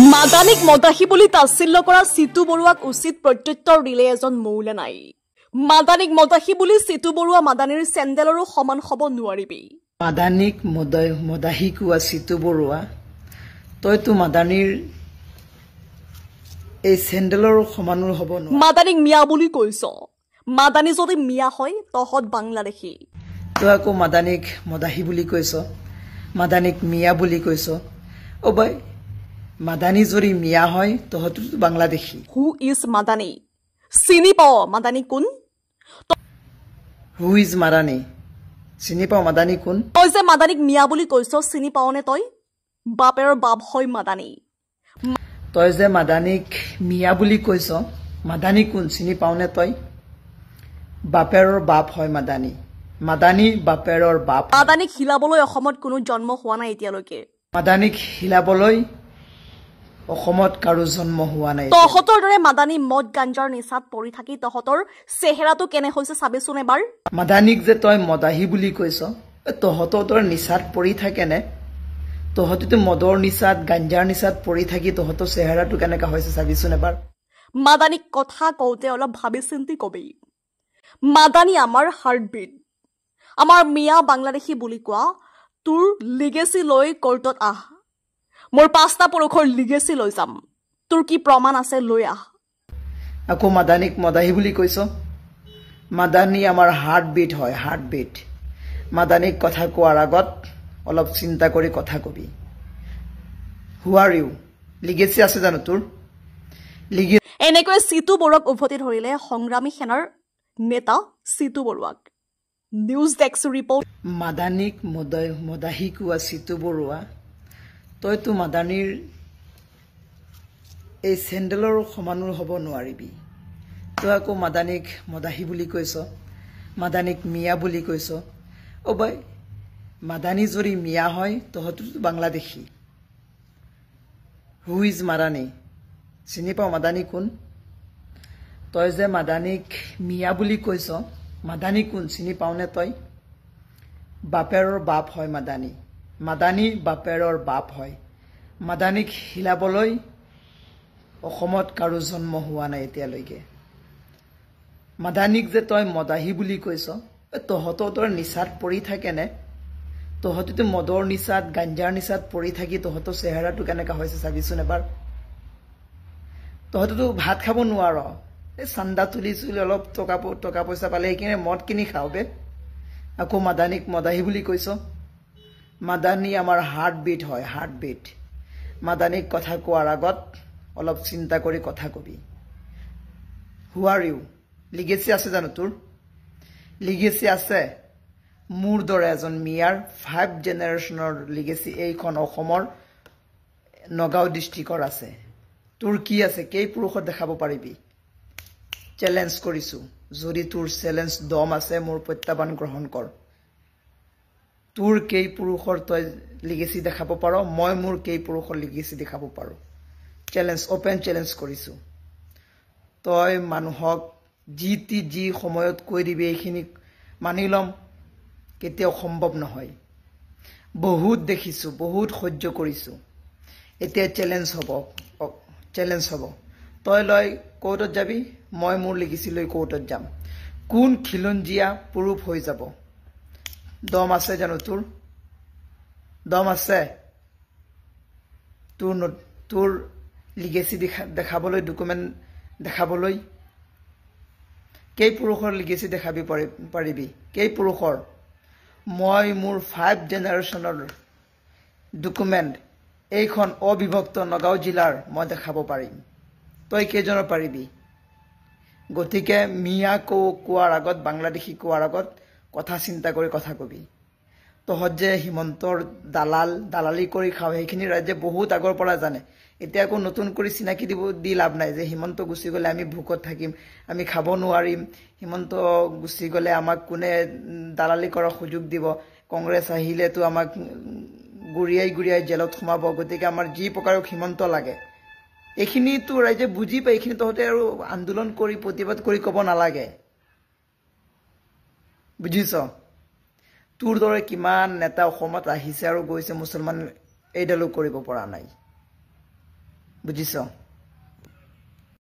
মাদানিক মদাহী বুলি তাচ্ছিল্য কৰা চিতু বৰুৱাক উচিত প্ৰত্যুত্তৰ দিলে এজন মৌলানাই। মাদানিক মদাহী বুলি চিতু বৰুৱা মাদানিৰ চেণ্ডেলৰো সমান হ'ব নোৱাৰিবি। মাদানিক মদাহী কোৱা চিতু বৰুৱা, তইতো মাদানিৰ এই চেণ্ডেলৰ সমানো হ'ব নোৱাৰি। মাদানিক মিয়া বুলি কৈছ, মাদানি যদি মিয়া হয় তহঁত বাংলাদেশী। তই আকৌ মাদানিক মদাহী বুলি কৈছ, মাদানিক মিয়া বুলি কৈছ। অ বাই, মাদানি যদি মিয়া হয় তহঁততো বাংলাদেশী। Who is Madani? চিনি পাৱ মাদানি কোন? Who is Madani? চিনি পাওঁ মাদানি কোন? তই যে মাদানিক মিয়া বুলি কৈছ, চিনি পাৱনে তই? বাপেৰ বাপ হয় মাদানি। তই যে মাদানিক মিয়া বুলি কৈছ, মাদানি কোন চিনি পাওনে তই? বাপেৰৰ বাপ হয় মাদানি। মাদানি বাপেৰৰ বাপ। মাদানিক হিলাবলৈ অসমত কোনো জন্ম হোৱা নাই এতিয়ালৈকে। মাদানিক হিলাবলৈ অসমত কাৰো জন্ম হোৱা নাই। তহঁতৰ দৰে মাদানি মদ গাঞ্জাৰ নিচাত পৰি থাকি তহঁতৰ চেহেৰাটো কেনে হৈছে চাবিচোন এবাৰ। মাদানিক যে তই মদাহী বুলি কৈছ, তহঁতৰ নিচাত পৰি থাকেনে? তহঁতিতো মদৰ নিচাত গাঞ্জাৰ নিচাত পৰি থাকি তহঁতৰ চেহেৰাটো কেনেকা হৈছে চাবিচোন এবাৰ। মাদানিক কথা কওঁতে অলপ ভাবি চিন্তি কবি। মাদানি আমাৰ হাৰ্টবিট। আমাৰ মিয়া বাংলাদেশী বুলি কোৱা তোৰ লিগেচি লৈ কৰ্টত আহ। মোৰ 5টা পুৰুষৰ লিগেচি লৈ যাম। তোৰ কি প্ৰমাণ আছে লৈ আহ। আকৌ মাদানিক মদাহী বুলি কৈছ। মাদানি আমাৰ হাৰ্টবিট হয়, হাৰ্টবিট। মাদানিক কথা কোৱাৰ আগত অলপ চিন্তা কৰি কথা কবি। হু আৰ ইউ? লিগেচি আছে জানো তোৰ? এনেকৈ চিতু বৰুৱাক উভতি ধৰিলে সংগ্ৰামী সেনাৰ নেতা চিতু বৰুৱাক। News desk report. মাদানিক মদাহী কোৱা চিতু বৰুৱা, তইতো মাদানিৰ এই চেণ্ডেলৰ সমানো হ'ব নোৱাৰিবি। তই আকৌ মাদানিক মদাহী বুলি কৈছ, মাদানিক মিয়া বুলি কৈছ। অ বাই, মাদানি যদি মিয়া হয় তহঁততো বাংলাদেশী। Who is Madani? চিনি পাওঁ মাদানি কোন? তই যে মাদানিক মিয়া বুলি কৈছ, মাদানি কোন চিনি পাওনে তই? বাপেৰৰ বাপ হয় মাদানি। মাদানি বাপেৰৰ বাপ হয়। মাদানিক হিলাবলৈ অসমত কাৰো জন্ম হোৱা নাই এতিয়ালৈকে। মাদানিক যে তই মদাহী বুলি কৈছ, তহঁতৰ নিচাত পৰি থাকেনে? তহঁতিতো মদৰ নিচাত গাঞ্জাৰ নিচাত পৰি থাকি তহঁতৰ চেহেৰাটো কেনেকা হৈছে চাবিচোন এবাৰ। তহঁতেতো ভাত খাব নোৱাৰ, এই চান্দা তুলি অলপ টকা পইচা পালে সেইখিনি মদ কিনি খাওঁ বে। আকৌ মাদানিক মদাহী বুলি কৈছ। মাদানি আমাৰ হাৰ্টবিট হয়, হাৰ্টবিট। মাদানিক কথা কোৱাৰ আগত অলপ চিন্তা কৰি কথা কবি। হু আৰ ইউ? লিগেচি আছে জানো তোৰ? লিগেচি আছে। মোৰ দৰে এজন মিয়াৰ 5 জেনেৰেশ্যনৰ লিগেচি এইখন অসমৰ নগাঁও ডিষ্ট্ৰিক্টৰ আছে। তোৰ কি আছে? কেই পুৰুষত দেখাব পাৰিবি? চেলেঞ্জ কৰিছো। যদি তোৰ চেলেঞ্জ দম আছে মোৰ প্ৰত্যাহ্বান গ্ৰহণ কৰ। তোৰ কেই পুৰুষৰ তই লিগেচি দেখাব পাৰ, মই মোৰ কেই পুৰুষৰ লিগেচি দেখাব পাৰোঁ। চেলেঞ্জ, অপেন চেলেঞ্জ কৰিছো। তই মানুহক যি সময়ত কৈ দিবি এইখিনি মানি ল'ম, কেতিয়াও সম্ভৱ নহয়। বহুত দেখিছোঁ, বহুত সহ্য কৰিছোঁ। এতিয়া চেলেঞ্জ হ'ব। তই লৈ কোৰ্টত যাবি, মই মোৰ লিগেচি লৈ কোৰ্টত যাম। কোন খিলঞ্জীয়া প্ৰুফ হৈ যাব। দম আছে জানো তোৰ? দম আছে? তোৰ লিগেচি দেখাবলৈ, ডকুমেণ্ট দেখাবলৈ? কেই পুৰুষৰ লিগেচি দেখাবি পাৰিবি? কেই পুৰুষৰ? মই মোৰ 5 জেনেৰেশ্যনৰ ডকুমেণ্ট এইখন অবিভক্ত নগাঁও জিলাৰ মই দেখাব পাৰিম। তই কেইজনৰ পাৰিবি? গতিকে মিয়া কোৱাৰ আগত, বাংলাদেশী কোৱাৰ আগত কথা চিন্তা কৰি কথা কবি। তহঁত যে হিমন্তৰ দালালি কৰি খাওঁ সেইখিনি ৰাইজে বহুত আগৰ পৰা জানে। এতিয়া আকৌ নতুন কৰি চিনাকি দি লাভ নাই যে হিমন্ত গুচি গ'লে আমি ভোকত থাকিম, আমি খাব নোৱাৰিম। হিমন্ত গুচি গ'লে আমাক কোনে দালালি কৰাৰ সুযোগ দিব? কংগ্ৰেছ আহিলেতো আমাক গুৰিয়াই জেলত সোমাব। গতিকে আমাৰ যি প্ৰকাৰক হিমন্ত লাগে এইখিনিতো ৰাইজে বুজি পায়। এইখিনি তহঁতে আৰু আন্দোলন কৰি প্ৰতিবাদ কৰি ক'ব নালাগে, বুজিছ? তোৰ দৰে কিমান নেতা অসমত আহিছে আৰু গৈছে, মুছলমান এইডালো কৰিব পৰা নাই। বুজিছ